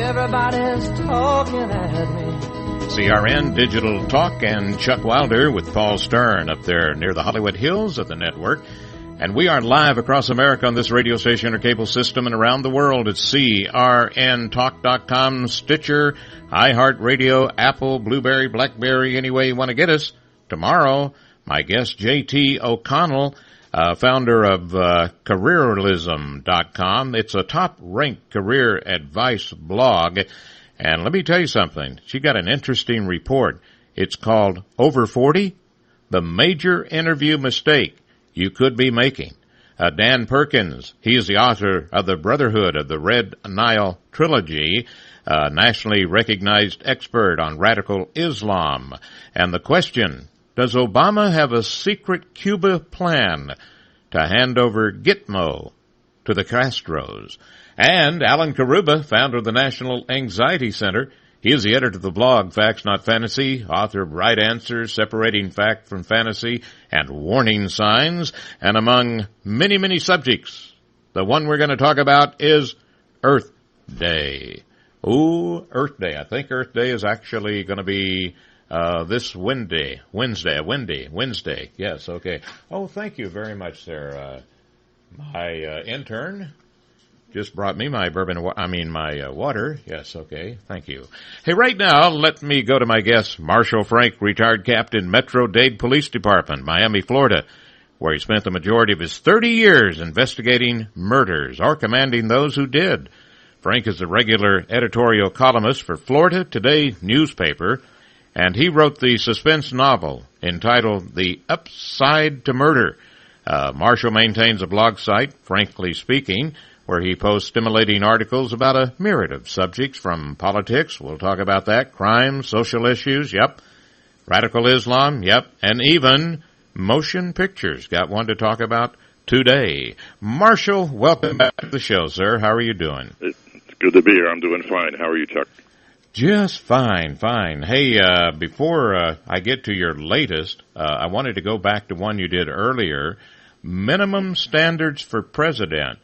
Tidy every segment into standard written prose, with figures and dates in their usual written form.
Everybody's talking at me. CRN Digital Talk and Chuck Wilder with Paul Stern up there near the Hollywood Hills of the network. And we are live across America on this radio station or cable system and around the world at CRNTalk.com, Stitcher, iHeartRadio, Apple, Blueberry, Blackberry, any way you want to get us. Tomorrow, my guest J.T. O'Connell, founder of Careerlism.com. It's a top-ranked career advice blog. And let me tell you something. She got an interesting report. It's called Over 40, The Major Interview Mistake You Could Be Making. Dan Perkins, he is the author of The Brotherhood of the Red Nile Trilogy, a nationally recognized expert on radical Islam. And the question, does Obama have a secret Cuba plan to hand over Gitmo to the Castros? And Alan Karuba, founder of the National Anxiety Center. He is the editor of the blog Facts Not Fantasy, author of Right Answers, Separating Fact from Fantasy, and Warning Signs. And among many, many subjects, the one we're going to talk about is Earth Day. Ooh, Earth Day. I think Earth Day is actually going to be this Wednesday. Yes, okay. Oh, thank you very much there. My intern just brought me my my water. Yes, okay. Thank you. Hey, right now, let me go to my guest, Marshall Frank, retired captain, Metro-Dade Police Department, Miami, Florida, where he spent the majority of his 30 years investigating murders or commanding those who did. Frank is a regular editorial columnist for Florida Today newspaper, and he wrote the suspense novel entitled The Upside to Murder. Marshall maintains a blog site, Frankly Speaking, where he posts stimulating articles about a myriad of subjects from politics, we'll talk about that, crime, social issues, yep, radical Islam, yep, and even motion pictures. Got one to talk about today. Marshall, welcome back to the show, sir. How are you doing? It's good to be here. I'm doing fine. How are you, Chuck? Just fine. Hey, before I get to your latest, I wanted to go back to one you did earlier, Minimum Standards for President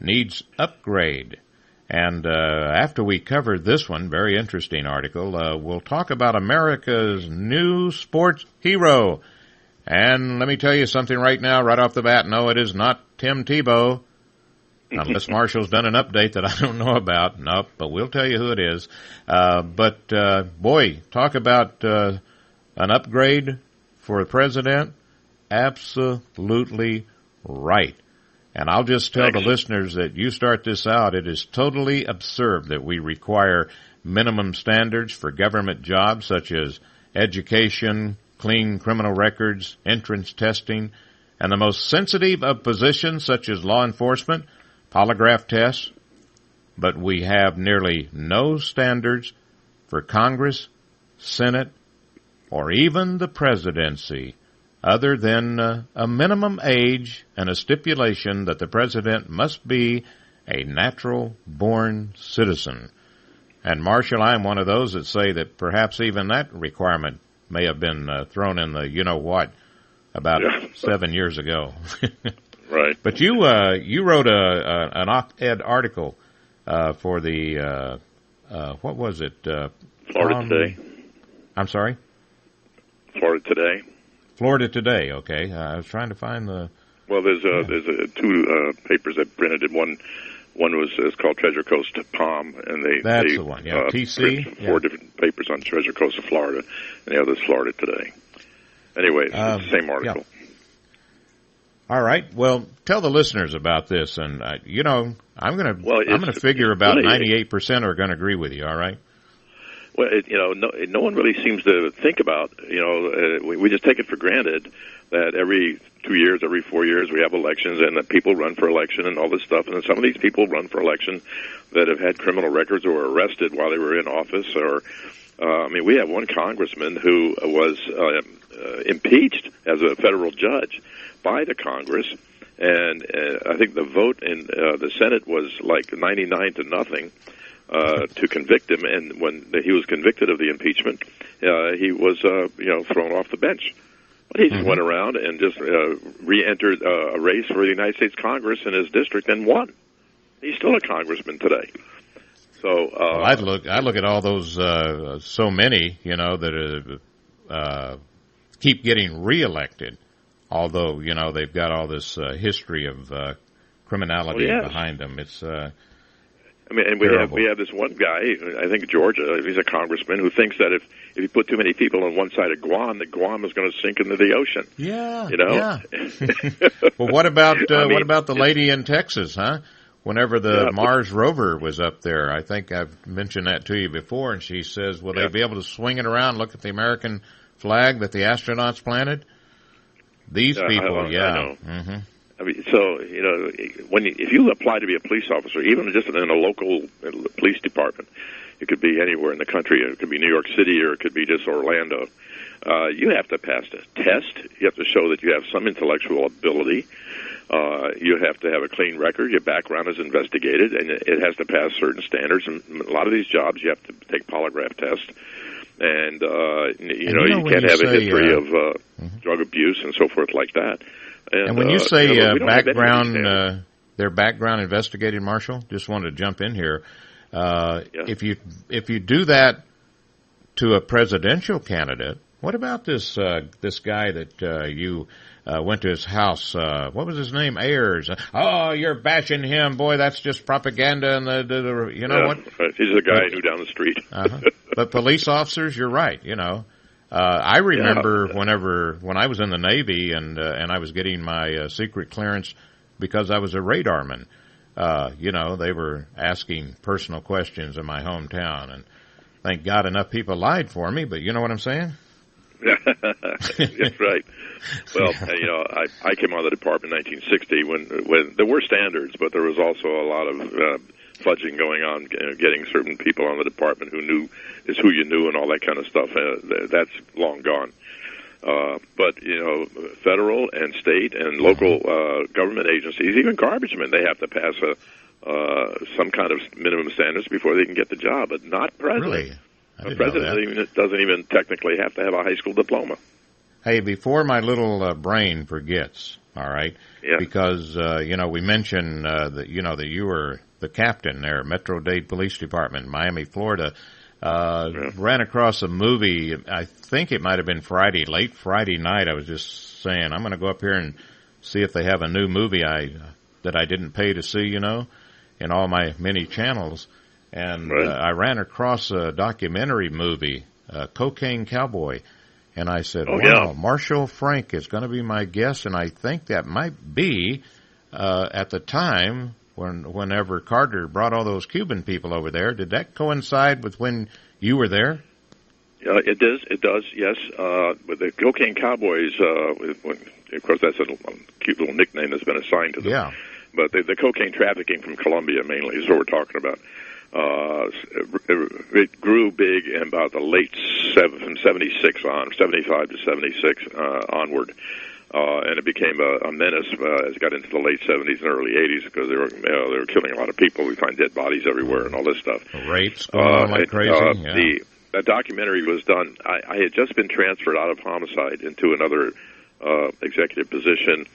Needs Upgrade. And after we cover this one, very interesting article, we'll talk about America's new sports hero. And let me tell you something right now, right off the bat. No, it is not Tim Tebow, unless Marshall's done an update that I don't know about. Nope, but we'll tell you who it is. Boy, talk about an upgrade for the president. Absolutely right. And I'll just tell the listeners that you start this out, it is totally absurd that we require minimum standards for government jobs such as education, clean criminal records, entrance testing, and the most sensitive of positions such as law enforcement, polygraph tests. But we have nearly no standards for Congress, Senate, or even the presidency, other than a minimum age and a stipulation that the president must be a natural-born citizen. And, Marshall, I am one of those that say that perhaps even that requirement may have been thrown in the you-know-what about 7 years ago. Right. But you wrote an op-ed article for the, what was it? Florida Today. I'm sorry? Florida Today. Florida Today, okay. I was trying to find the... Well, there's two papers that printed it. One was called Treasure Coast Palm, and That's the one, yeah. TC? Four different papers on Treasure Coast of Florida, and the other's Florida Today. Anyway, it's the same article. Yeah. All right. Well, tell the listeners about this, and I'm going to figure about 98% are going to agree with you. All right. Well, no one really seems to think about. We just take it for granted that every 2 years, every 4 years, we have elections, and that people run for election and all this stuff. And some of these people run for election that have had criminal records or were arrested while they were in office. Or, we have one congressman who was impeached as a federal judge by the Congress, and I think the vote in the Senate was like 99-0 to convict him. And when he was convicted of the impeachment, he was thrown off the bench. But he just went around and just re-entered a race for the United States Congress in his district and won. He's still a congressman today. So well, I look at all those so many, that keep getting reelected, although they've got all this history of criminality behind them. It's and terrible. we have this one guy, I think Georgia, he's a congressman who thinks that if you put too many people on one side of Guam, that Guam is going to sink into the ocean. Yeah, Yeah. Well, what about what about the lady in Texas, huh? Whenever the Mars rover was up there, I think I've mentioned that to you before, and she says, will they be able to swing it around, look at the American flag that the astronauts planted? These people, I know. Mm-hmm. I mean, so if you apply to be a police officer, even just in a local police department, it could be anywhere in the country. It could be New York City, or it could be just Orlando. You have to pass a test. You have to show that you have some intellectual ability. You have to have a clean record. Your background is investigated, and it has to pass certain standards. And a lot of these jobs, you have to take polygraph tests. And you can't have a history of drug abuse and so forth like that. And when you say background, their background investigated, Marshall, just wanted to jump in here. If you do that to a presidential candidate, what about this guy that you went to his house? What was his name? Ayers. Oh, you're bashing him, boy. That's just propaganda. And what? He's the guy I knew down the street. But police officers, you're right. I remember when I was in the Navy and I was getting my secret clearance because I was a radarman. They were asking personal questions in my hometown, and thank God enough people lied for me. But you know what I'm saying? That's right. Well, I came out of the department in 1960 when there were standards, but there was also a lot of fudging going on, getting certain people on the department who knew is who you knew and all that kind of stuff. That's long gone. But federal and state and local government agencies, even garbage men, they have to pass some kind of minimum standards before they can get the job. But not president. Really? A president doesn't even technically have to have a high school diploma. Hey, before my little brain forgets, all right? Yeah. Because we mentioned that you were the captain there, Metro-Dade Police Department, Miami, Florida. Ran across a movie. I think it might have been late Friday night. I was just saying, I'm going to go up here and see if they have a new movie that I didn't pay to see, in all my many channels. And I ran across a documentary movie, Cocaine Cowboy. And I said, wow, Marshall Frank is going to be my guest. And I think that might be at the time whenever Carter brought all those Cuban people over there. Did that coincide with when you were there? It does, yes. But the Cocaine Cowboys, of course, that's a cute little nickname that's been assigned to them. Yeah. But the cocaine trafficking from Colombia mainly is what we're talking about. It grew big in about the late from 75 to 76 onward. And it became a menace as it got into the late 70s and early 80s because they were killing a lot of people. We find dead bodies everywhere and all this stuff. Rapes going on like crazy. That documentary was done. I had just been transferred out of homicide into another executive position,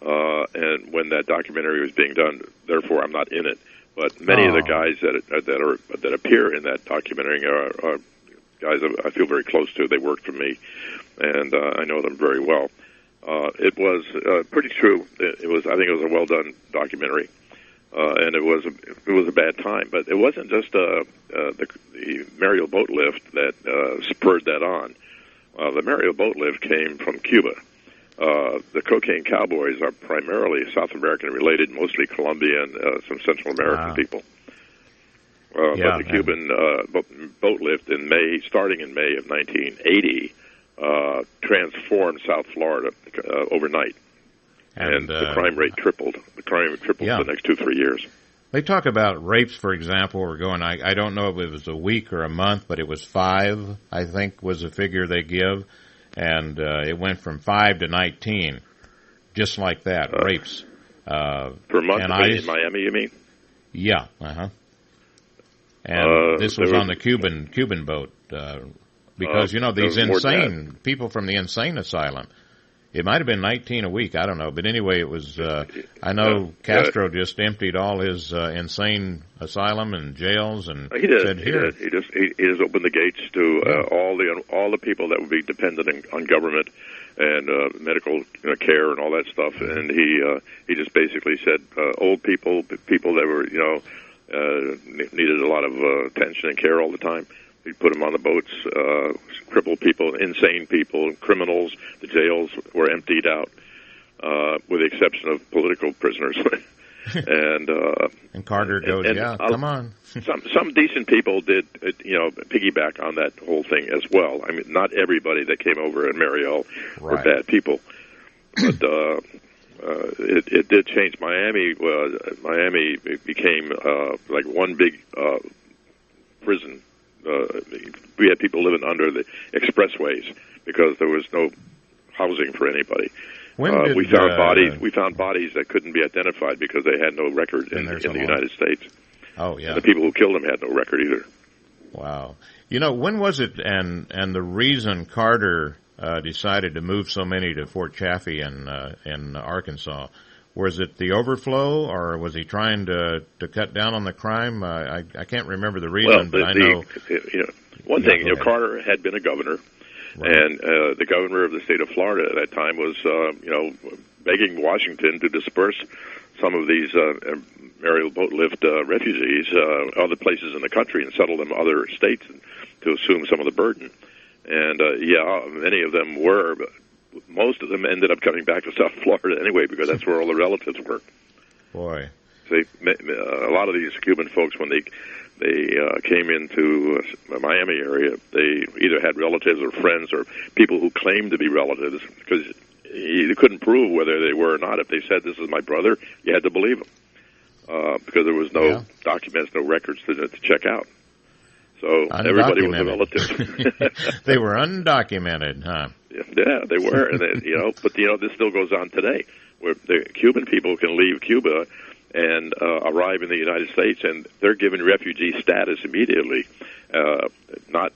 and when that documentary was being done, therefore I'm not in it. But many of the guys that appear in that documentary are guys I feel very close to. They worked for me, and I know them very well. It was pretty true. I think it was a well done documentary, and it was a bad time. But it wasn't just the Mariel boat lift that spurred that on. The Mariel boat lift came from Cuba. The Cocaine Cowboys are primarily South American related, mostly Colombian, some Central American people. But the Cuban boat lift starting in May of 1980, transformed South Florida overnight, and the crime rate tripled. The crime rate tripled for the next 2-3 years. They talk about rapes, for example. We're going. I don't know if it was a week or a month, but it was 5. I think was the figure they give. And it went from 5 to 19, just like that, rapes. Per month in Miami, you mean? Yeah, And this was on the Cuban boat, because, these insane people from the insane asylum, It might have been 19 a week. I don't know. But anyway, it was, I know Castro just emptied all his insane asylum and jails and he did. said, here. He just opened the gates to all the people that would be dependent on government and medical care and all that stuff. And he just basically said old people that were, needed a lot of attention and care all the time. He'd put them on the boats, crippled people, insane people, criminals. The jails were emptied out, with the exception of political prisoners. And Carter goes, come on. Some decent people did, piggyback on that whole thing as well. I mean, not everybody that came over at Mariel were bad people, but it did change. Miami became like one big prison. We had people living under the expressways because there was no housing for anybody. We found bodies that couldn't be identified because they had no record in the United States. Oh yeah, and the people who killed them had no record either. Wow. When was it? And the reason Carter decided to move so many to Fort Chaffee in Arkansas, was it the overflow, or was he trying to cut down on the crime? I can't remember the reason, but I know. One thing, Carter had been a governor, and the governor of the state of Florida at that time was, begging Washington to disperse some of these aerial boat lift refugees other places in the country and settle them other states to assume some of the burden. And many of them were, but most of them ended up coming back to South Florida anyway because that's where all the relatives were. Boy, a lot of these Cuban folks, when they came into the Miami area, they either had relatives or friends or people who claimed to be relatives because you couldn't prove whether they were or not. If they said, this is my brother, you had to believe them because there was no documents, no records to check out. So everybody was a relative. They were undocumented, huh? Yeah, they were. And but this still goes on today, where the Cuban people can leave Cuba and arrive in the United States, and they're given refugee status immediately. There's no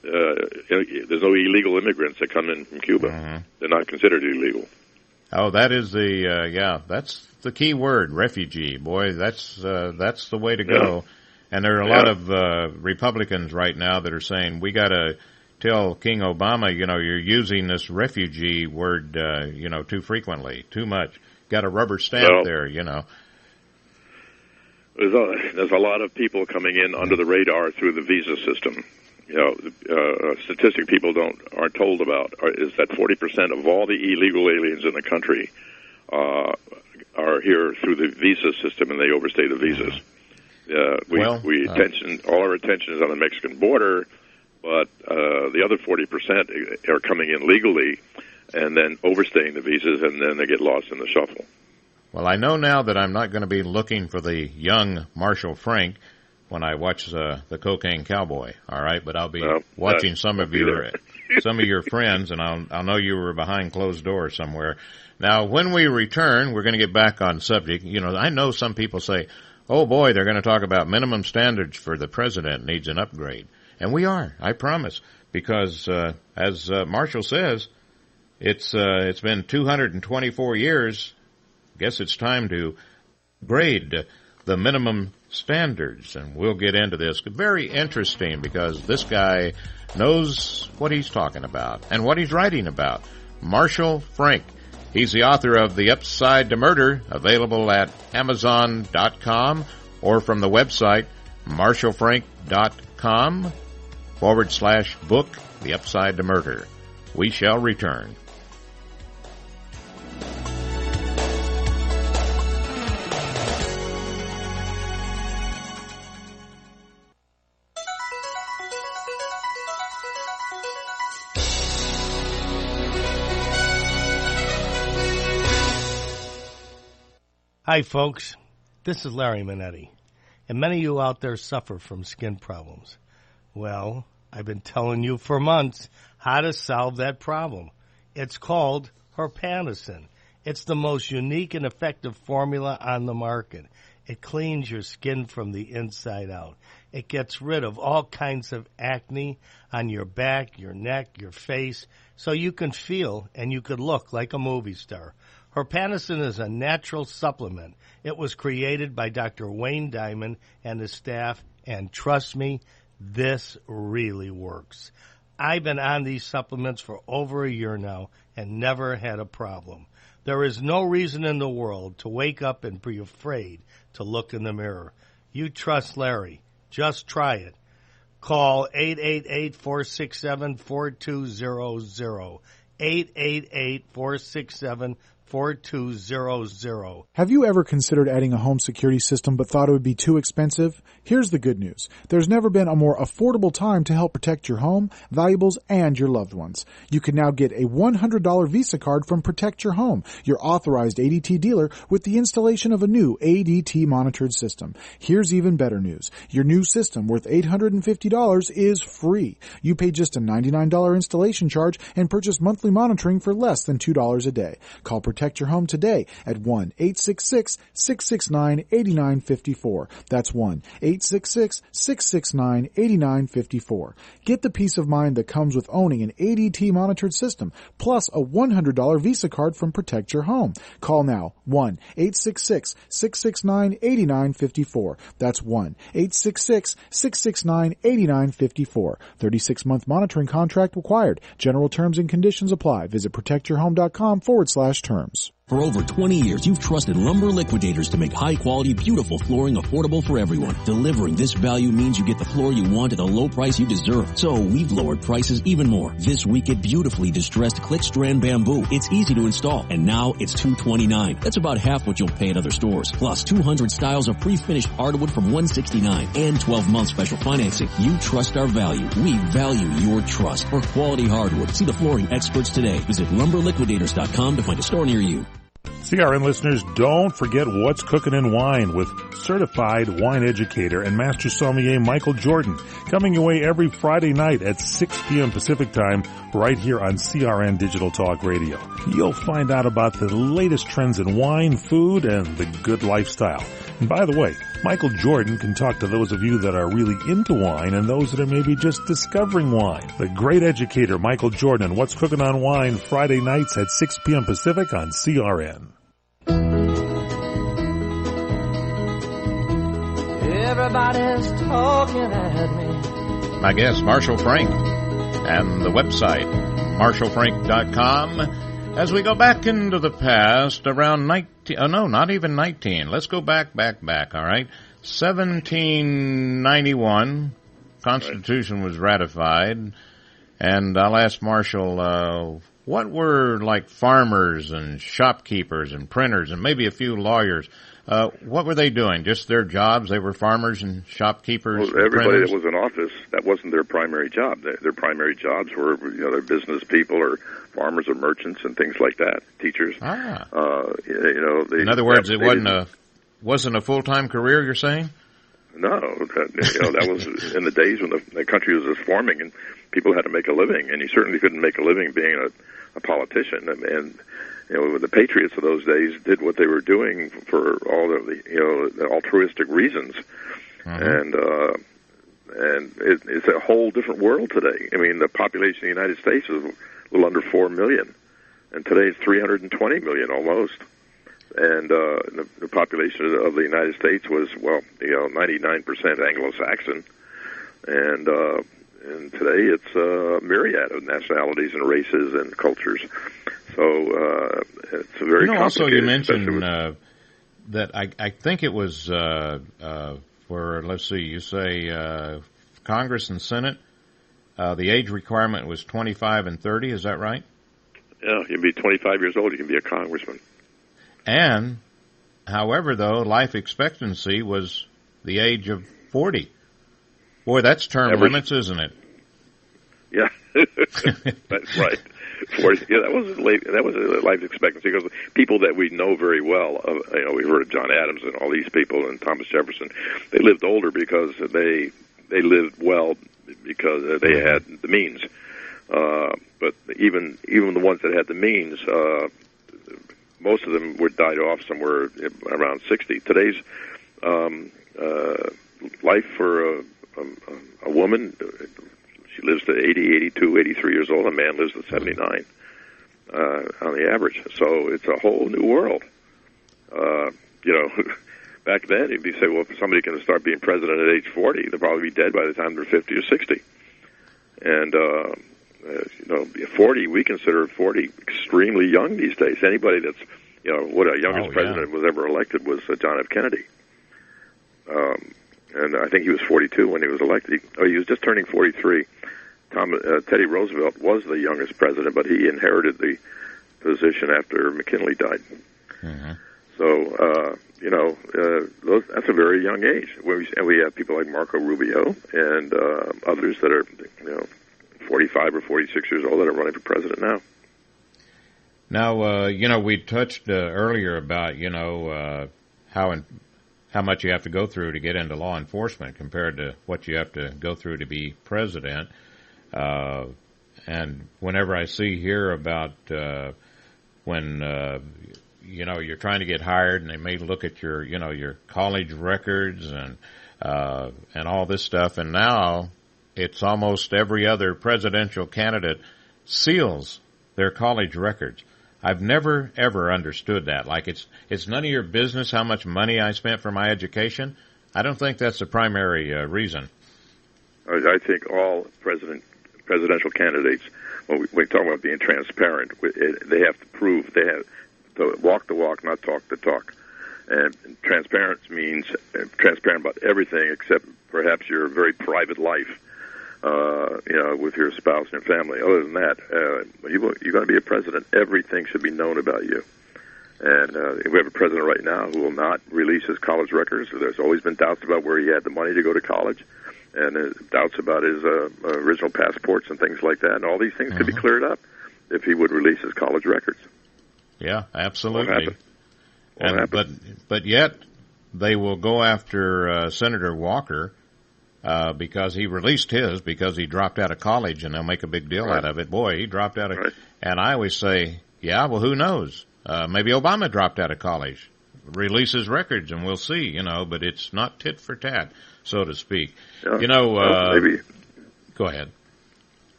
illegal immigrants that come in from Cuba. Mm-hmm. They're not considered illegal. Oh, that is that's the key word, refugee. Boy, that's the way to go. Yeah. And there are a lot of Republicans right now that are saying, we got to tell King Obama, you're using this refugee word, too frequently, too much. Got a rubber stamp there, There's a lot of people coming in under the radar through the visa system. Statistic people aren't told about is that 40% of all the illegal aliens in the country are here through the visa system, and they overstay the visas. All our attention is on the Mexican border, but the other 40% are coming in legally and then overstaying the visas, and then they get lost in the shuffle. Well, I know now that I'm not going to be looking for the young Marshall Frank when I watch the Cocaine Cowboy. All right, but I'll be watching some of your friends, and I'll know you were behind closed doors somewhere. Now, when we return, we're going to get back on subject. I know some people say, oh, boy, they're going to talk about minimum standards for the president needs an upgrade. And we are, I promise, because as Marshall says, it's been 224 years. Guess it's time to grade the minimum standards, and we'll get into this. Very interesting because this guy knows what he's talking about and what he's writing about. Marshall Frank. He's the author of The Upside to Murder, available at Amazon.com or from the website marshallfrank.com/book, The Upside to Murder. We shall return. Hi, folks. This is Larry Minetti, and many of you out there suffer from skin problems. Well, I've been telling you for months how to solve that problem. It's called Herpanicin. It's the most unique and effective formula on the market. It cleans your skin from the inside out. It gets rid of all kinds of acne on your back, your neck, your face, so you can feel and you could look like a movie star. Herpanicin is a natural supplement. It was created by Dr. Wayne Diamond and his staff, and trust me, this really works. I've been on these supplements for over a year now and never had a problem. There is no reason in the world to wake up and be afraid to look in the mirror. You trust Larry. Just try it. Call 888-467-4200. 888-467-4200. Have you ever considered adding a home security system but thought it would be too expensive? Here's the good news. There's never been a more affordable time to help protect your home, valuables, and your loved ones. You can now get a $100 Visa card from Protect Your Home, your authorized ADT dealer, with the installation of a new ADT monitored system. Here's even better news. Your new system, worth $850, is free. You pay just a $99 installation charge and purchase monthly monitoring for less than $2 a day. Call Protect Your Home today at 1-866-669-8954. That's 1-866-669-8954. Get the peace of mind that comes with owning an ADT monitored system, plus a $100 Visa card from Protect Your Home. Call now, 1-866-669-8954. That's 1-866-669-8954. 36-month monitoring contract required. General terms and conditions apply. Visit protectyourhome.com/terms. For over 20 years, you've trusted Lumber Liquidators to make high-quality, beautiful flooring affordable for everyone. Delivering this value means you get the floor you want at the low price you deserve. So we've lowered prices even more. This week, get beautifully distressed click-strand bamboo. It's easy to install, and now it's $229. That's about half what you'll pay at other stores. Plus 200 styles of pre-finished hardwood from $169 and 12-month special financing. You trust our value. We value your trust. For quality hardwood, see the flooring experts today. Visit lumberliquidators.com to find a store near you. CRN listeners, don't forget What's Cooking in Wine with certified wine educator and master sommelier Michael Jordan, coming your way every Friday night at 6 p.m. Pacific Time right here on CRN Digital Talk Radio. You'll find out about the latest trends in wine, food, and the good lifestyle. And by the way, Michael Jordan can talk to those of you that are really into wine and those that are maybe just discovering wine. The great educator Michael Jordan, What's Cooking on Wine, Friday nights at 6 p.m. Pacific on CRN. Everybody's talking at me. My guest, Marshall Frank, and the website, marshallfrank.com. As we go back into the past, around 19, not even 19. Let's go back, all right? 1791, Constitution was ratified, and I'll ask Marshall, what were like farmers and shopkeepers and printers and maybe a few lawyers, what were they doing? Just their jobs? They were farmers and shopkeepers? Well, everybody printers? that was in office, that wasn't their primary job. Their primary jobs were, their business people or farmers or merchants and things like that, teachers. In other words, it wasn't a full-time career, you're saying? No, that was in the days when the country was just forming and people had to make a living, and you certainly couldn't make a living being a politician. And the patriots of those days did what they were doing for all of the altruistic reasons, and it's a whole different world today. I mean, the population of the United States is a little under 4 million, and today it's 320 million almost. And the population of the United States was 99% Anglo-Saxon, and today it's a myriad of nationalities and races and cultures. So it's a very complicated. Also, you mentioned that I think it was for, let's see, you say Congress and Senate. The age requirement was 25 and 30. Is that right? Yeah, you can be 25 years old. You can be a congressman. And, however, though, life expectancy was the age of 40. Boy, that's term limits, isn't it? Yeah, that's right. 40, yeah, that was a life expectancy because people that we know very well, we've heard of John Adams and all these people and Thomas Jefferson. They lived older because they lived well because they had the means. But even the ones that had the means. Most of them were died off somewhere around 60. Today's life for a woman, she lives to 80, 82, 83 years old. A man lives to 79 on the average. So it's a whole new world. Back then, you'd say, well, if somebody can start being president at age 40, they'll probably be dead by the time they're 50 or 60. And 40, we consider 40 extremely young these days. Anybody that's, what our youngest president was ever elected was John F. Kennedy. And I think he was 42 when he was elected. He was just turning 43. Teddy Roosevelt was the youngest president, but he inherited the position after McKinley died. Mm-hmm. So, that's a very young age. And we have people like Marco Rubio and others that are, 45 or 46 years old that are running for president now. Now, we touched earlier about, how much you have to go through to get into law enforcement compared to what you have to go through to be president. And whenever I see here about when you're trying to get hired, and they may look at your college records and all this stuff, and now it's almost every other presidential candidate seals their college records. I've never ever understood that. Like it's none of your business how much money I spent for my education. I don't think that's the primary reason. I think all presidential candidates, when we talk about being transparent, they have to prove, they have to walk the walk, not talk the talk. And transparent means transparent about everything except perhaps your very private life, with your spouse and your family. Other than that, when you're going to be a president, everything should be known about you. And we have a president right now who will not release his college records. There's always been doubts about where he had the money to go to college, and doubts about his original passports and things like that. And all these things could be cleared up if he would release his college records. Yeah, absolutely. But yet they will go after Senator Walker because he released his because he dropped out of college, and they'll make a big deal out of it. Boy, he dropped out of and I always say, yeah, well, who knows? Maybe Obama dropped out of college. Release his records, and we'll see, but it's not tit for tat, so to speak. Yeah. Maybe. Go ahead.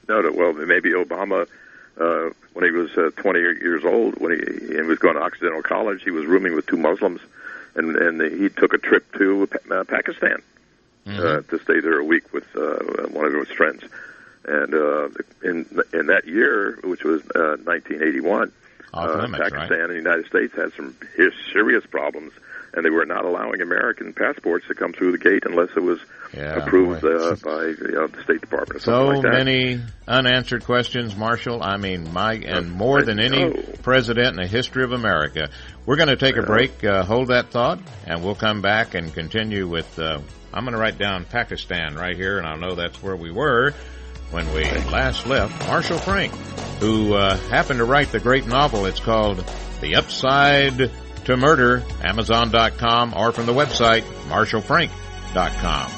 Well, maybe Obama, when he was 20 years old, when he was going to Occidental College, he was rooming with two Muslims, and he took a trip to Pakistan to stay there a week with one of his friends. And in that year, which was 1981, Pakistan and the United States had some serious problems, and they were not allowing American passports to come through the gate unless it was approved by the State Department. Or so like that. Many unanswered questions, Marshall. I mean, more than any president in the history of America. We're going to take a break. Hold that thought, and we'll come back and continue with. I'm going to write down Pakistan right here, and I'll know that's where we were when we last left Marshall Frank, who happened to write the great novel. It's called The Upside to Murder, Amazon.com, or from the website, MarshallFrank.com.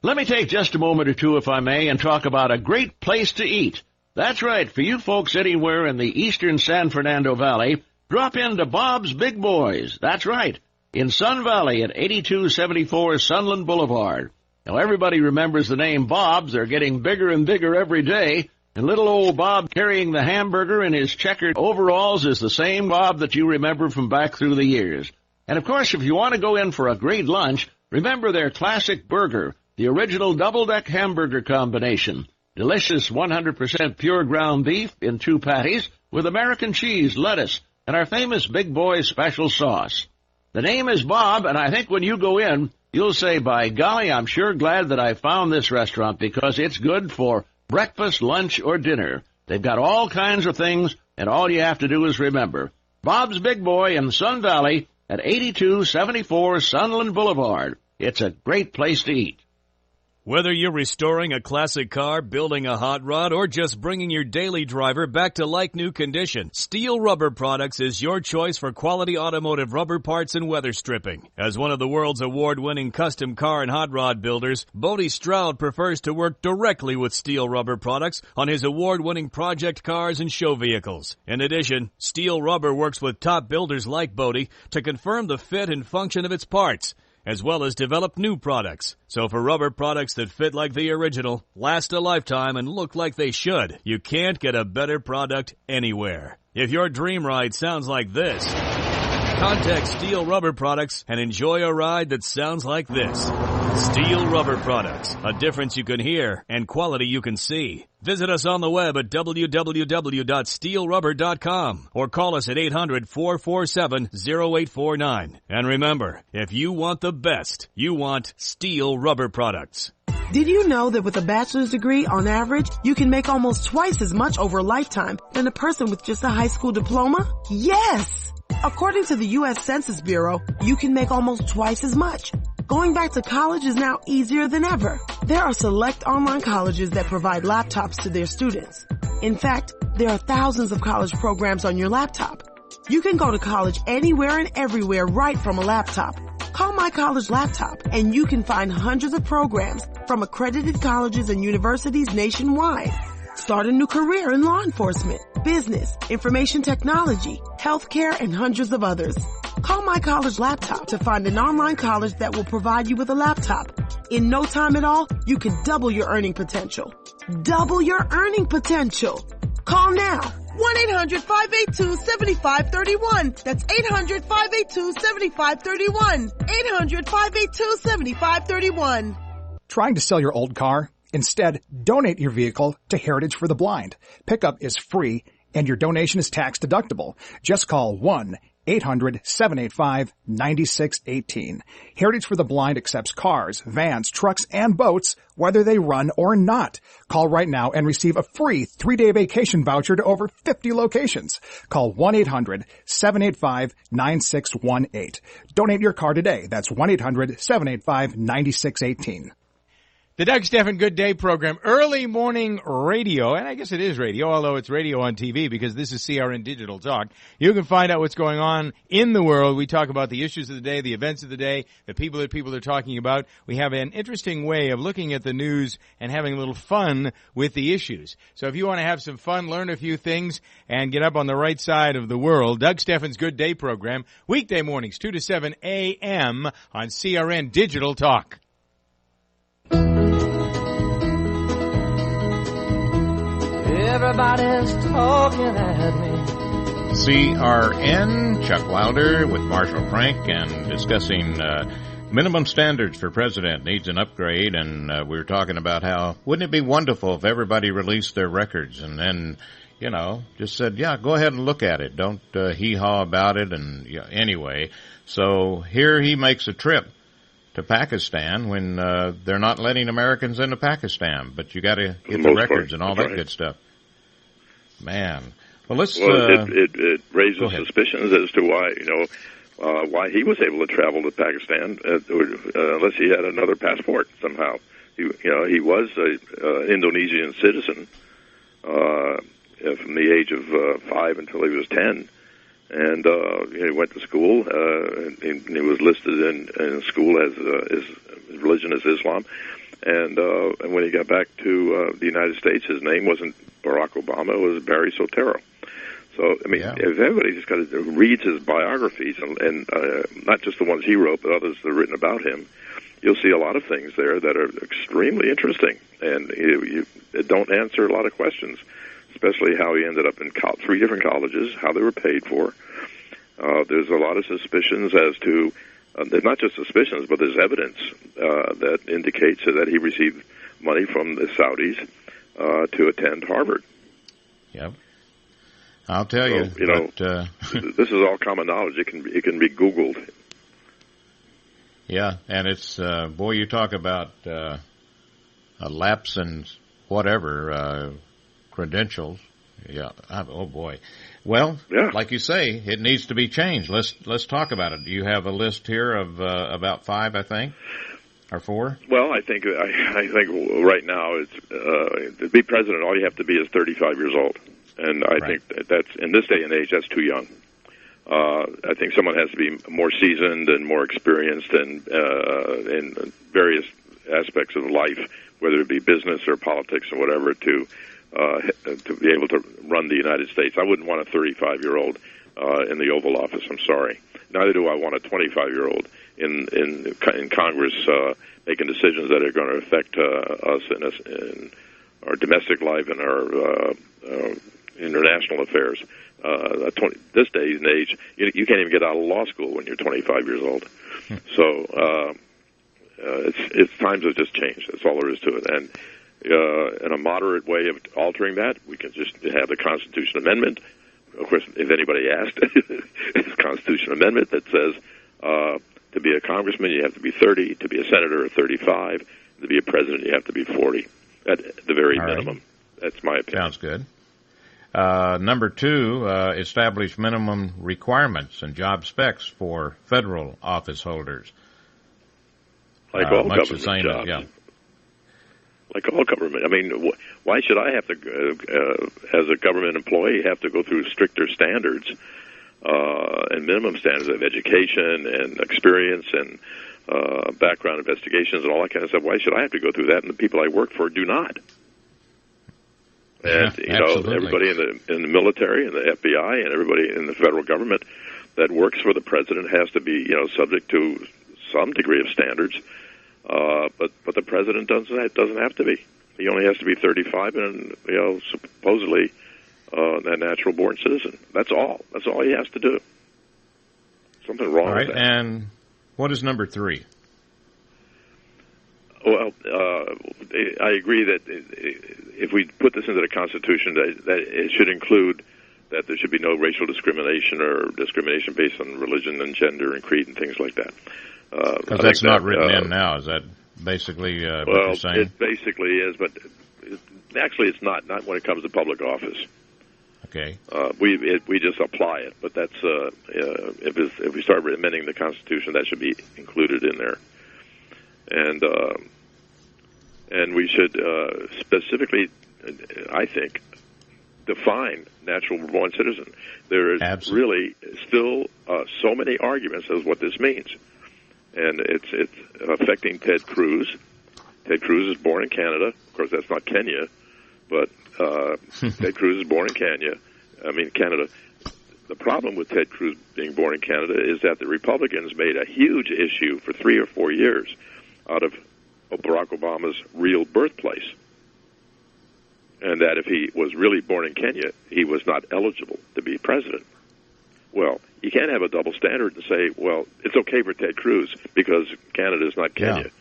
Let me take just a moment or two, if I may, and talk about a great place to eat. That's right, for you folks anywhere in the eastern San Fernando Valley, drop into Bob's Big Boys. That's right, in Sun Valley at 8274 Sunland Boulevard. Now, everybody remembers the name Bob's. They're getting bigger and bigger every day, and little old Bob carrying the hamburger in his checkered overalls is the same Bob that you remember from back through the years. And, of course, if you want to go in for a great lunch, remember their classic burger, the original double-deck hamburger combination. Delicious 100% pure ground beef in 2 patties with American cheese, lettuce, and our famous Big Boy special sauce. The name is Bob, and I think when you go in, you'll say, by golly, I'm sure glad that I found this restaurant because it's good for breakfast, lunch, or dinner. They've got all kinds of things, and all you have to do is remember. Bob's Big Boy in Sun Valley at 8274 Sunland Boulevard. It's a great place to eat. Whether you're restoring a classic car, building a hot rod, or just bringing your daily driver back to like-new condition, Steel Rubber Products is your choice for quality automotive rubber parts and weather stripping. As one of the world's award-winning custom car and hot rod builders, Bodie Stroud prefers to work directly with Steel Rubber Products on his award-winning project cars and show vehicles. In addition, Steel Rubber works with top builders like Bodie to confirm the fit and function of its parts, as well as develop new products. So for rubber products that fit like the original, last a lifetime, and look like they should, you can't get a better product anywhere. If your dream ride sounds like this, contact Steel Rubber Products and enjoy a ride that sounds like this. Steel Rubber Products, a difference you can hear and quality you can see. Visit us on the web at www.steelrubber.com or call us at 800-447-0849. And remember, if you want the best, you want Steel Rubber Products. Did you know that with a bachelor's degree, on average, you can make almost twice as much over a lifetime than a person with just a high school diploma? Yes! According to the U.S. Census Bureau, you can make almost twice as much. Going back to college is now easier than ever. There are select online colleges that provide laptops to their students. In fact, there are thousands of college programs on your laptop. You can go to college anywhere and everywhere right from a laptop. Call My College Laptop and you can find hundreds of programs from accredited colleges and universities nationwide. Start a new career in law enforcement, business, information technology, healthcare, and hundreds of others. Call My College Laptop to find an online college that will provide you with a laptop. In no time at all, you can double your earning potential. Double your earning potential. Call now. 1-800-582-7531. That's 800-582-7531. 800-582-7531. Trying to sell your old car? Instead, donate your vehicle to Heritage for the Blind. Pickup is free and your donation is tax deductible. Just call 1-800-785-9618. Heritage for the Blind accepts cars, vans, trucks, and boats, whether they run or not. Call right now and receive a free 3-day vacation voucher to over 50 locations. Call 1-800-785-9618. Donate your car today. That's 1-800-785-9618. The Doug Stephan Good Day program, early morning radio, and I guess it is radio, although it's radio on TV because this is CRN Digital Talk. You can find out what's going on in the world. We talk about the issues of the day, the events of the day, the people that people are talking about. We have an interesting way of looking at the news and having a little fun with the issues. So if you want to have some fun, learn a few things, and get up on the right side of the world, Doug Stephan's Good Day program, weekday mornings, 2 to 7 a.m. on CRN Digital Talk. Everybody's talking at me. CRN, Chuck Wilder with Marshall Frank, and discussing minimum standards for president needs an upgrade. And we were talking about how wouldn't it be wonderful if everybody released their records and then, you know, just said, yeah, go ahead and look at it. Don't hee-haw about it. And anyway, so here he makes a trip to Pakistan when they're not letting Americans into Pakistan, but you got to get the records and all that good stuff. Man, well, let's. It raises suspicions as to why why he was able to travel to Pakistan unless he had another passport somehow. He was an Indonesian citizen from the age of 5 until he was 10. And he went to school, and he was listed in school as his religion is Islam. And when he got back to the United States, his name wasn't Barack Obama; it was Barry Soetoro. So, I mean, if everybody just got to read his biographies, and not just the ones he wrote, but others that are written about him, you'll see a lot of things there that are extremely interesting, and you don't answer a lot of questions. Especially how he ended up in 3 different colleges, how they were paid for. There's a lot of suspicions as to, there's not just suspicions, but there's evidence that indicates that he received money from the Saudis to attend Harvard. Yep. I'll tell you. This is all common knowledge. It can be Googled. Yeah, and it's, boy, you talk about a lapse in whatever, credentials. Yeah. Oh boy. Well, like you say, it needs to be changed. Let's talk about it. You have a list here of about 5, I think. or 4? Well, I think right now it's to be president. All you have to be is 35 years old, and I think that's in this day and age that's too young. I think someone has to be more seasoned and more experienced in various aspects of life, whether it be business or politics or whatever, to be able to run the United States. I wouldn't want a 35-year-old in the Oval Office. I'm sorry. Neither do I want a 25-year-old in Congress making decisions that are going to affect us in our domestic life and our international affairs. This day and age, you can't even get out of law school when you're 25 years old. So it's times have just changed. That's all there is to it. And in a moderate way of altering that, we can just have the Constitution Amendment. Of course, if anybody asked, it's a Constitution Amendment that says to be a congressman you have to be 30, to be a senator 35, to be a president you have to be 40 at the very minimum. That's my opinion. Sounds good. Number 2, establish minimum requirements and job specs for federal office holders. Like all much government the same jobs. Yeah. Like all government. I mean, why should I have to, as a government employee, have to go through stricter standards and minimum standards of education and experience and background investigations and all that kind of stuff? Why should I have to go through that? And the people I work for do not. And everybody in the military and the FBI and everybody in the federal government that works for the president has to be subject to some degree of standards. But the president doesn't have to be. He only has to be 35 and supposedly a natural born citizen. That's all. That's all he has to do. Something wrong with that. And what is number 3? Well, I agree that if we put this into the Constitution, that it should include that there should be no racial discrimination or discrimination based on religion and gender and creed and things like that. Because that's not written in now. Is that basically what you're saying? Well, it basically is, but actually it's not when it comes to public office. Okay. We just apply it, but that's if we start amending the Constitution, that should be included in there. And we should specifically, I think, define natural born citizen. There is really still so many arguments as what this means. And it's affecting Ted Cruz. Ted Cruz is born in Canada. Of course, that's not Kenya, but Ted Cruz is born in Canada. The problem with Ted Cruz being born in Canada is that the Republicans made a huge issue for 3 or 4 years out of Barack Obama's real birthplace, and that if he was really born in Kenya, he was not eligible to be president. Well, you can't have a double standard and say, well, it's okay for Ted Cruz because Canada is not Kenya. Yeah.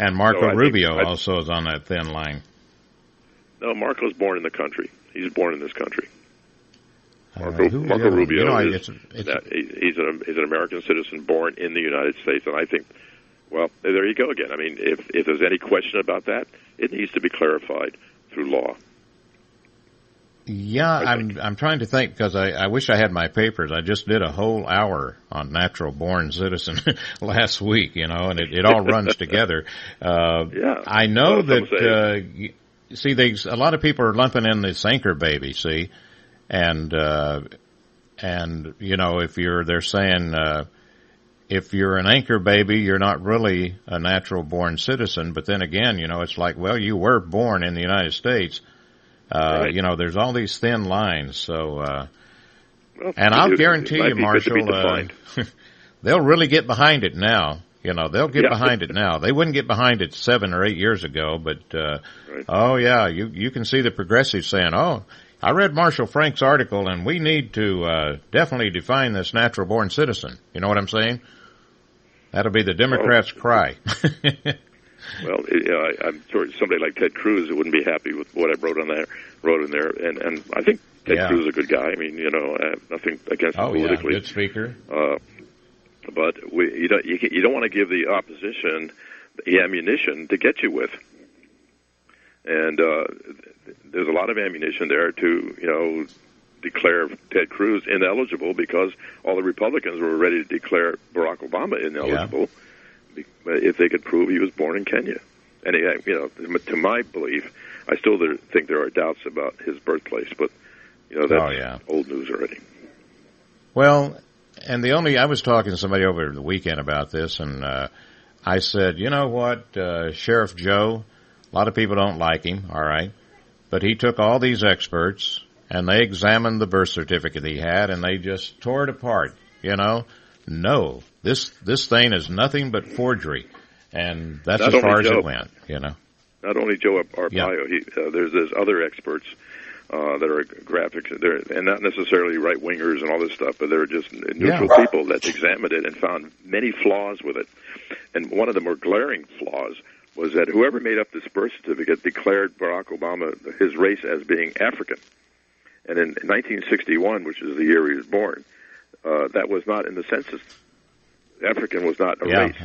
And Marco Rubio also is on that thin line. No, Marco's born in the country. He's born in this country. Marco Rubio he's an American citizen born in the United States, and I think, well, there you go again. I mean, if there's any question about that, it needs to be clarified through law. Yeah, I'm trying to think because I wish I had my papers. I just did a whole hour on natural born citizen last week, and it all runs together. I know that a lot of people are lumping in this anchor baby, and they're saying if you're an anchor baby, you're not really a natural born citizen. But then again, it's like, well, you were born in the United States. Right. There's all these thin lines. So, and I'll guarantee you, Marshall, they'll really get behind it now. They'll get behind it now. They wouldn't get behind it 7 or 8 years ago, but, you can see the progressives saying, I read Marshall Frank's article and we need to, definitely define this natural born citizen. You know what I'm saying? That'll be the Democrats' cry. Well, I'm sure somebody like Ted Cruz wouldn't be happy with what I wrote in there, and I think Ted Cruz is a good guy. I mean, I have nothing against him politically. Good speaker. But you don't want to give the opposition the ammunition to get you with, and there's a lot of ammunition there to declare Ted Cruz ineligible because all the Republicans were ready to declare Barack Obama ineligible. if they could prove he was born in Kenya. And to my belief, I still think there are doubts about his birthplace, but that's old news already. Well, and I was talking to somebody over the weekend about this, and I said, you know what, Sheriff Joe, a lot of people don't like him, all right, but he took all these experts, and they examined the birth certificate he had, and they just tore it apart, No, this thing is nothing but forgery, and that's as far as it went, Not only Joe Arpaio, there's other experts that are graphics, and not necessarily right-wingers and all this stuff, but they're just neutral people that examined it and found many flaws with it. And one of the more glaring flaws was that whoever made up this birth certificate declared Barack Obama, his race, as being African. And in 1961, which is the year he was born, that was not in the census. African was not a race.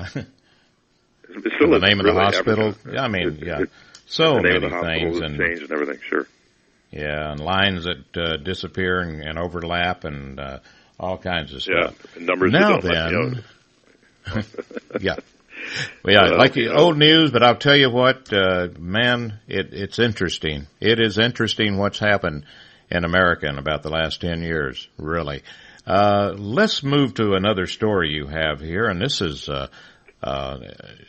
It's still the name of the really hospital. African. So many things and changed and everything. Sure. Yeah, and lines that disappear and overlap and all kinds of stuff. Yeah, and numbers. Now then, like old news. But I'll tell you what, man, it's interesting. It is interesting what's happened in America in about the last 10 years. Really. Let's move to another story you have here, and this is.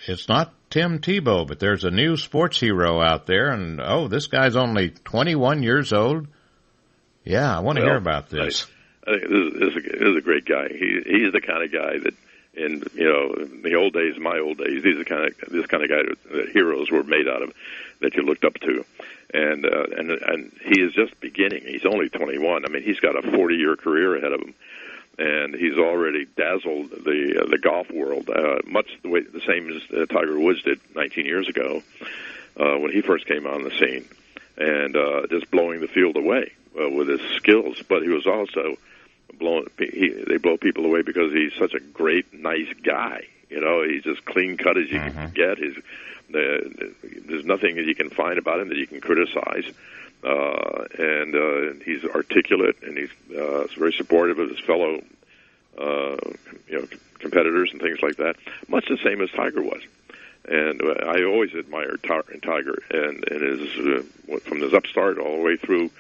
It's not Tim Tebow, but there's a new sports hero out there, and this guy's only 21 years old. Yeah, I want to hear about this. I think this is a great guy. He's the kind of guy that, in the old days, my old days, this kind of guy that heroes were made out of, that you looked up to, and he is just beginning. He's only 21. I mean, he's got a 40-year career ahead of him. And he's already dazzled the golf world, much the same as Tiger Woods did 19 years ago when he first came on the scene, and just blowing the field away with his skills. But he was also they blow people away because he's such a great, nice guy. He's as clean cut as you can get. There's nothing that you can find about him that you can criticize. And he's articulate, and he's very supportive of his fellow, competitors and things like that. Much the same as Tiger was. And I always admired Tiger, and his from his upstart all the way through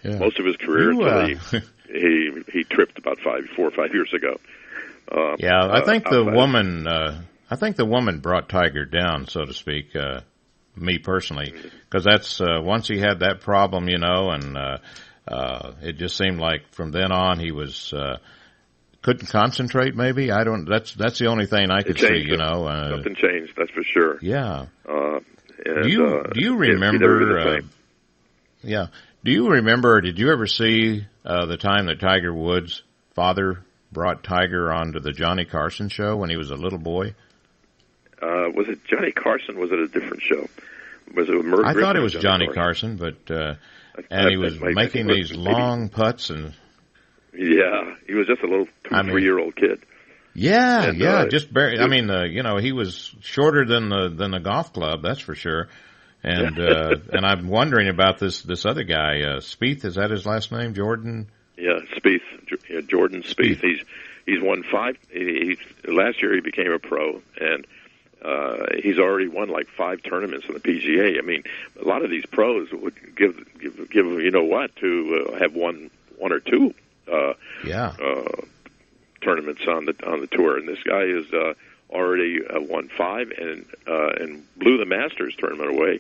most of his career until he tripped about 4 or 5 years ago. I think the woman brought Tiger down, so to speak. Me personally, because that's once he had that problem, and it just seemed like from then on he was couldn't concentrate. Maybe That's the only thing I could see. Something changed. That's for sure. Yeah. And, do you remember? Do you remember? Did you ever see the time that Tiger Woods' father brought Tiger onto the Johnny Carson show when he was a little boy? Was it Johnny Carson? Was it a different show? Was it I thought it was Johnny Carson, but and he was making these long putts and. Yeah, he was just a little 3-year-old kid. Yeah, just barely. I mean, he was shorter than the golf club, that's for sure. And and I'm wondering about this other guy, Spieth. Is that his last name, Jordan? Yeah, Spieth, Jordan Spieth. He's won 5. Last year he became a pro, and he's already won like 5 tournaments in the PGA. I mean, a lot of these pros would give to have won 1 or 2 tournaments on the tour, and this guy is already won 5 and blew the Masters tournament away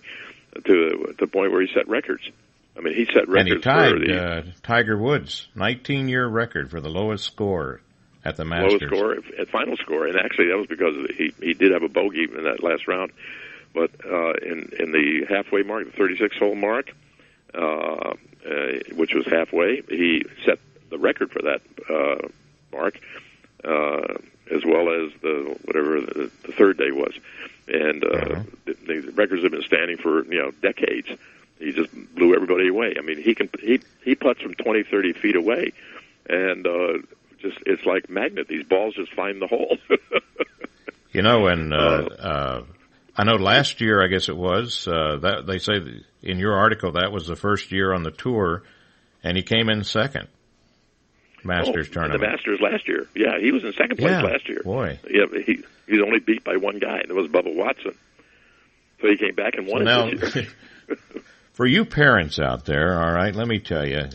to the point where he set records. I mean, he set records. And he tied Tiger Woods' 19-year record for the lowest score at the Masters. Lowest score, at final score, and actually that was because he did have a bogey in that last round. But in the halfway mark, the 36-hole mark, which was halfway, he set the record for that mark, as well as the third day was. And the records have been standing for decades. He just blew everybody away. I mean, he putts from 20, 30 feet away, and it's like magnet. These balls just find the hole. And I know last year, I guess it was, that they say in your article that was the first year on the tour, and he came in second. Masters tournament. The Masters last year. Yeah, he was in second place last year. Boy. Yeah, he was only beat by one guy, and it was Bubba Watson. So he came back and won it this year. For you parents out there, all right, let me tell you,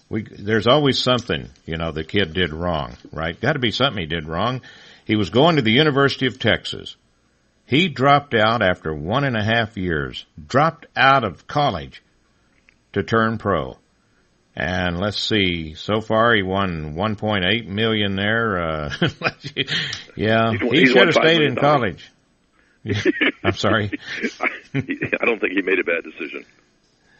there's always something, the kid did wrong, right? Got to be something he did wrong. He was going to the University of Texas. He dropped out after 1.5 years, dropped out of college to turn pro. And let's see, so far he won $1.8 million there. He should have stayed in college. I'm sorry. I don't think he made a bad decision.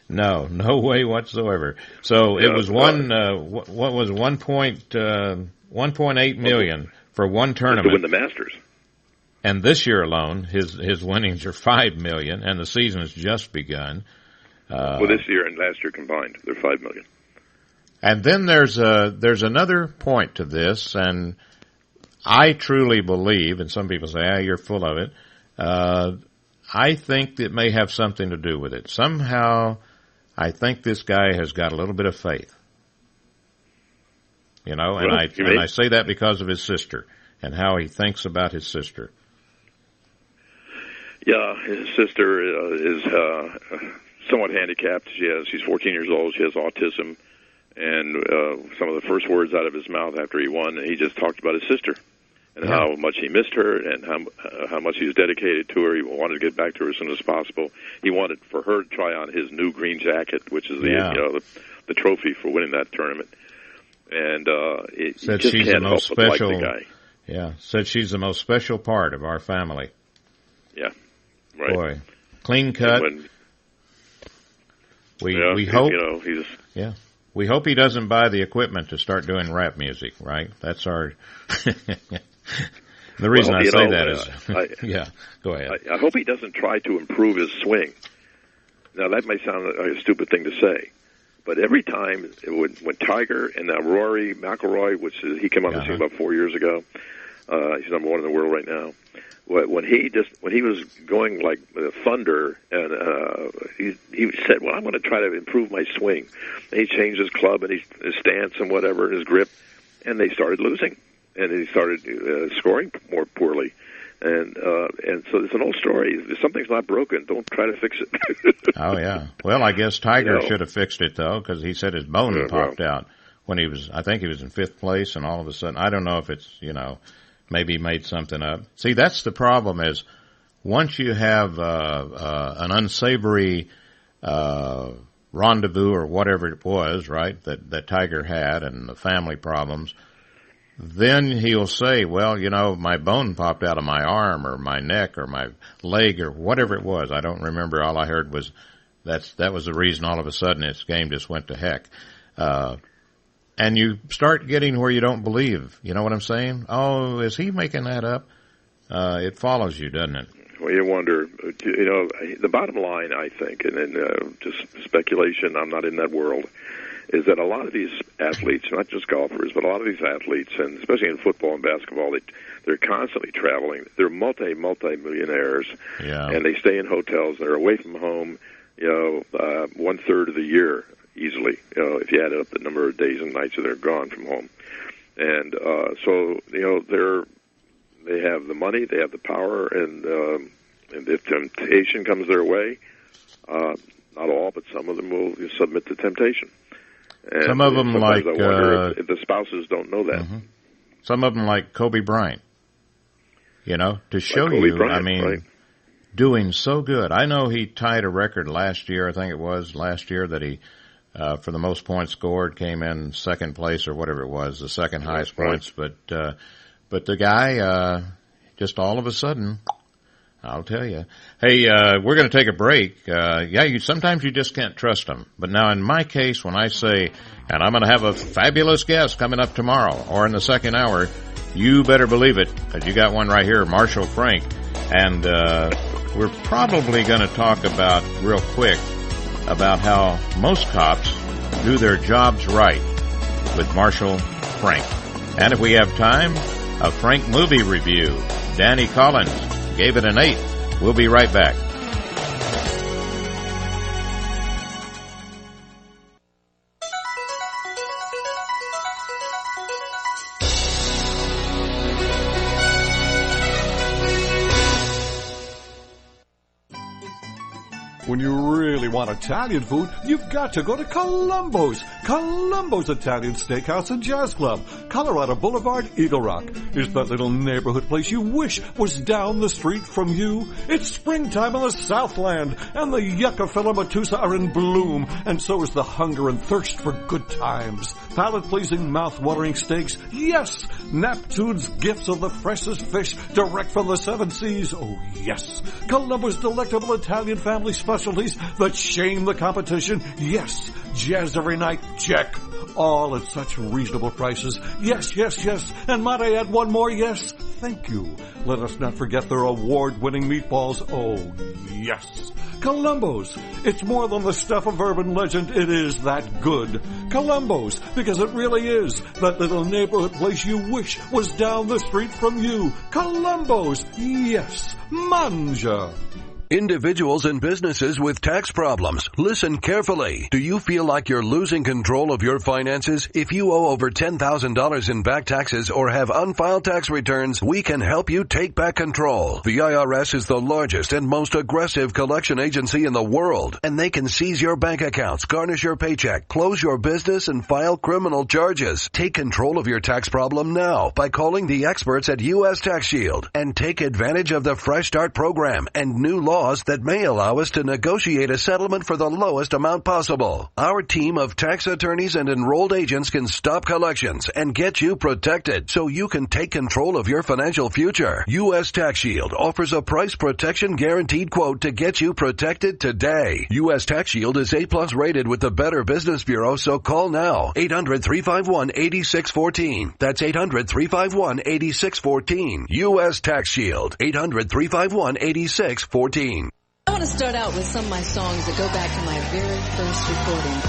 No way whatsoever. So it was what was 1.8 million for one tournament to win the Masters. And this year alone, his winnings are $5 million, and the season has just begun. This year and last year combined, they're $5 million. And then there's another point to this, and I truly believe, and some people say, you're full of it. I think it may have something to do with it. Somehow, I think this guy has got a little bit of faith. And I say that because of his sister and how he thinks about his sister. Yeah, his sister is somewhat handicapped. She's 14 years old. She has autism. And some of the first words out of his mouth after he won, he just talked about his sister and how much he missed her and how much he was dedicated to her. He wanted to get back to her as soon as possible. He wanted for her to try on his new green jacket, which is the trophy for winning that tournament. And said just she's can't the most help but special. like the guy. Yeah, said she's the most special part of our family. Yeah, right. Boy, clean cut. We hope. We hope he doesn't buy the equipment to start doing rap music. Right? That's our. The reason I say that is, go ahead. I hope he doesn't try to improve his swing. Now that might sound a stupid thing to say, but every time when Tiger and Rory McIlroy, which he came on the scene about 4 years ago, he's number one in the world right now. When he was going like thunder, and he said, "Well, I'm going to try to improve my swing." And he changed his club and his stance and whatever, his grip, and they started losing, and he started scoring more poorly. And so it's an old story. If something's not broken, don't try to fix it. Oh yeah. Well, I guess Tiger should have fixed it though, because he said his bone popped out when I think he was in 5th place, and all of a sudden, I don't know if it's maybe made something up. See, that's the problem is once you have an unsavory rendezvous or whatever it was, right, that Tiger had and the family problems, then he'll say, well, my bone popped out of my arm or my neck or my leg or whatever it was. I don't remember. All I heard was that was the reason all of a sudden his game just went to heck. And you start getting where you don't believe. You know what I'm saying? Oh, is he making that up? It follows you, doesn't it? Well, you wonder. The bottom line, I think, and just speculation, I'm not in that world, is that a lot of these athletes, not just golfers, but a lot of these athletes, and especially in football and basketball, they're constantly traveling. They're multi-millionaires, and they stay in hotels. They're away from home, 1/3 of the year. Easily, if you add up the number of days and nights that they're gone from home, and so they have the money, they have the power, and if temptation comes their way, not all, but some of them will submit to temptation. And some of them, like I wonder if the spouses don't know that. Mm-hmm. Some of them, like Kobe Bryant, to show right. Doing so good. I know he tied a record last year. I think it was last year that he. For the most points scored, came in 2nd place or whatever it was, the second highest points. But the guy, just all of a sudden, I'll tell you. Hey, we're going to take a break. Sometimes you just can't trust them. But now in my case, when I say, and I'm going to have a fabulous guest coming up tomorrow or in the second hour, you better believe it, because you got one right here, Marshall Frank. And, we're probably going to talk about real quick about how most cops do their jobs right with Marshall Frank. And if we have time, a Frank movie review. Danny Collins gave it an 8. We'll be right back. when you really want Italian food, you've got to go to Columbo's. Columbo's Italian Steakhouse and Jazz Club, Colorado Boulevard, Eagle Rock. Is that little neighborhood place you wish was down the street from you? It's springtime in the Southland, and the yucca filamatusa are in bloom, and so is the hunger and thirst for good times. Palate-pleasing, mouth-watering steaks, yes! Neptune's gifts of the freshest fish direct from the seven seas, oh yes! Columbo's delectable Italian family specialties that shame the competition, yes! Jazz every night, check! All at such reasonable prices, yes, yes, yes! And might I add one more yes? Thank you. Let us not forget their award-winning meatballs, oh yes! Columbo's. It's more than the stuff of urban legend. It is that good. Columbo's, because it really is that little neighborhood place you wish was down the street from you. Columbo's. Yes. Manja. Individuals and businesses with tax problems, listen carefully. Do you feel like you're losing control of your finances? If you owe over $10,000 in back taxes or have unfiled tax returns, we can help you take back control. The IRS is the largest and most aggressive collection agency in the world, and they can seize your bank accounts, garnish your paycheck, close your business, and file criminal charges. Take control of your tax problem now by calling the experts at U.S. Tax Shield and take advantage of the Fresh Start program and new laws that may allow us to negotiate a settlement for the lowest amount possible. Our team of tax attorneys and enrolled agents can stop collections and get you protected so you can take control of your financial future. U.S. Tax Shield offers a price protection guaranteed quote to get you protected today. U.S. Tax Shield is A+ rated with the Better Business Bureau, so call now. 800-351-8614. That's 800-351-8614. U.S. Tax Shield. 800-351-8614. I want to start out with some of my songs that go back to my very first recording.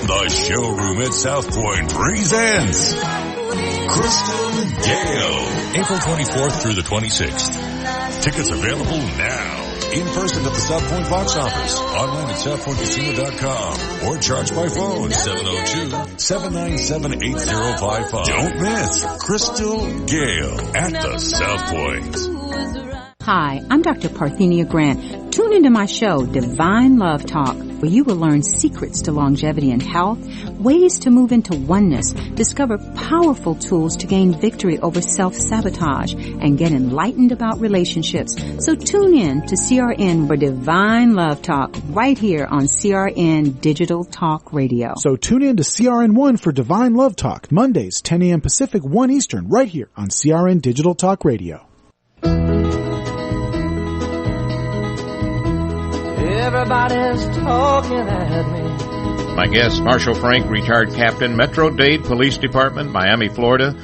The showroom at South Point presents Crystal Gale, April 24th through the 26th. Tickets available now. In person at the South Point box office, online at southpointcasino.com, or charge by phone 702-797-8055. Don't miss Crystal Gale at the South Point. Hi, I'm Dr. Parthenia Grant. Tune into my show, Divine Love Talk, where you will learn secrets to longevity and health, ways to move into oneness, discover powerful tools to gain victory over self-sabotage, and get enlightened about relationships. So tune in to CRN for Divine Love Talk right here on CRN Digital Talk Radio. So tune in to CRN1 for Divine Love Talk, Mondays, 10 a.m. Pacific, 1 Eastern, right here on CRN Digital Talk Radio. Everybody's talking at me. My guest, Marshal Frank, retired captain, Metro-Dade Police Department, Miami, Florida.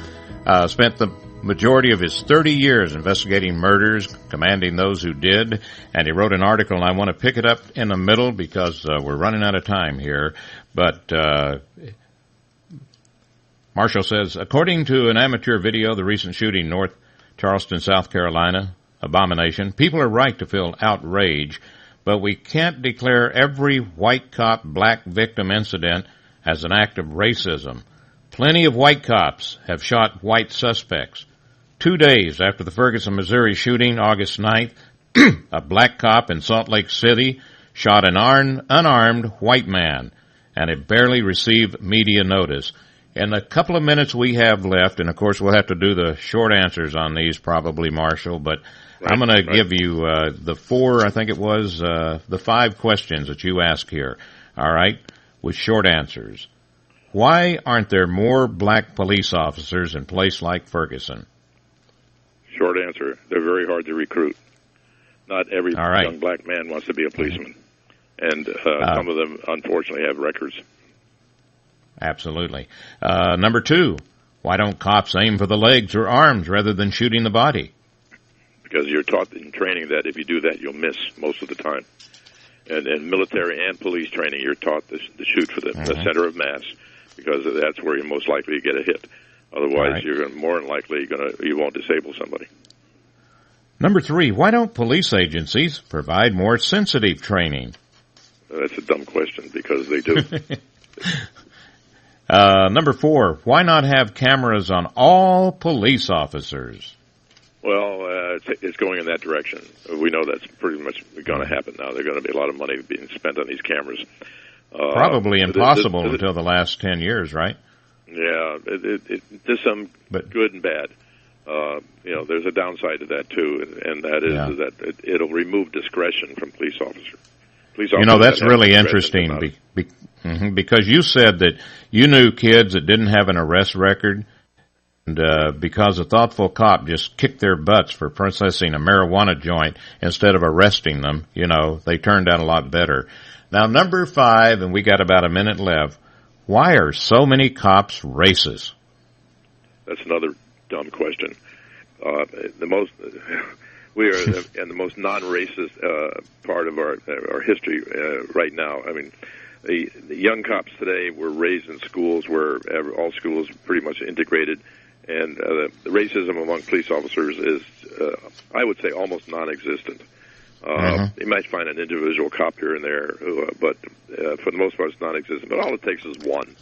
Spent the majority of his 30 years investigating murders, commanding those who did. And he wrote an article, and I want to pick it up in the middle because we're running out of time here. But Marshal says, according to an amateur video, the recent shooting North Charleston, South Carolina, abomination, people are right to feel outrage, but we can't declare every white cop black victim incident as an act of racism. Plenty of white cops have shot white suspects. 2 days after the Ferguson, Missouri shooting, August 9th, a black cop in Salt Lake City shot an unarmed white man, and it barely received media notice. In the couple of minutes we have left, and of course we'll have to do the short answers on these probably, Marshal, but I'm going to give you the the 5 questions that you ask here, all right, with short answers. Why aren't there more black police officers in places like Ferguson? Short answer, they're very hard to recruit. Not every young black man wants to be a policeman, and some of them, unfortunately, have records. Absolutely. Number 2, why don't cops aim for the legs or arms rather than shooting the body? Because you're taught in training that if you do that, you'll miss most of the time. And in military and police training, you're taught to shoot for the center of mass, because that's where you're most likely to get a hit. Otherwise, you're more than likely you won't disable somebody. Number 3, why don't police agencies provide more sensitive training? That's a dumb question, because they do. Number 4, why not have cameras on all police officers? Well, it's going in that direction. We know that's pretty much going to happen now. There's going to be a lot of money being spent on these cameras. Probably impossible until the last 10 years, right? Yeah, there's some good and bad. There's a downside to that too, and that is that it'll remove discretion from police officers. That's really interesting because you said that you knew kids that didn't have an arrest record, and because a thoughtful cop just kicked their butts for possessing a marijuana joint instead of arresting them, they turned out a lot better. Now, number 5, and we got about a minute left. Why are so many cops racist? That's another dumb question. We are in the most non-racist part of our history right now. I mean, the young cops today were raised in schools where all schools pretty much integrated, and the racism among police officers is, I would say, almost non-existent. You might find an individual cop here and there, but for the most part, it's non-existent. But all it takes is one,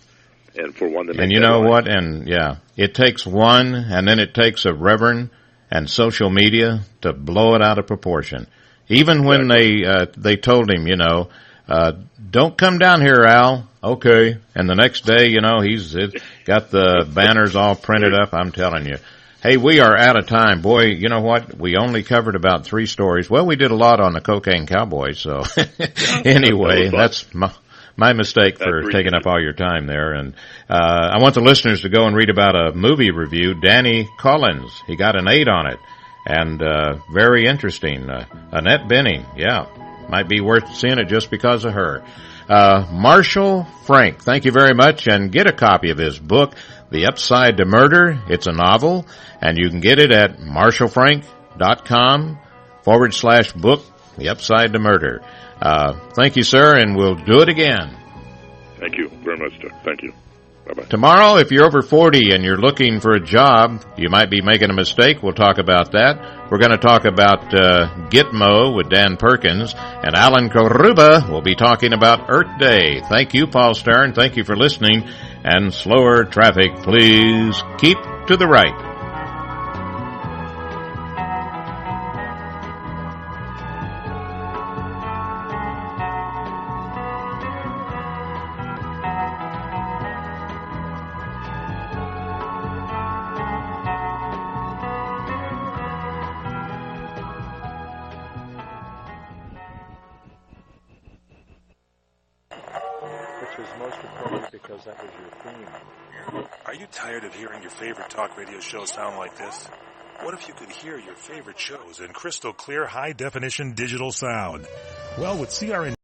and for one to make. And you know what? And it takes one, and then it takes a reverend and social media to blow it out of proportion. Even when they told him, don't come down here, Al. Okay. And the next day, he's got the banners all printed up. I'm telling you. Hey, we are out of time. Boy, you know what? We only covered about 3 stories. Well, we did a lot on the Cocaine Cowboys, so anyway, that's my mistake for taking up all your time there. And I want the listeners to go and read about a movie review. Danny Collins, he got an 8 on it, and very interesting. Annette Bening, might be worth seeing it just because of her. Marshall Frank, thank you very much, and get a copy of his book, The Upside to Murder. It's a novel, and you can get it at marshallfrank.com/book, The Upside to Murder. Thank you, sir, and we'll do it again. Thank you very much, Doug. Thank you. Bye-bye. Tomorrow, if you're over 40 and you're looking for a job, you might be making a mistake. We'll talk about that. We're going to talk about Gitmo with Dan Perkins, and Alan Karuba will be talking about Earth Day. Thank you, Paul Stern. Thank you for listening. And slower traffic, please keep to the right. Are you tired of hearing your favorite talk radio show sound like this? What if you could hear your favorite shows in crystal clear, high-definition digital sound? Well, with CRN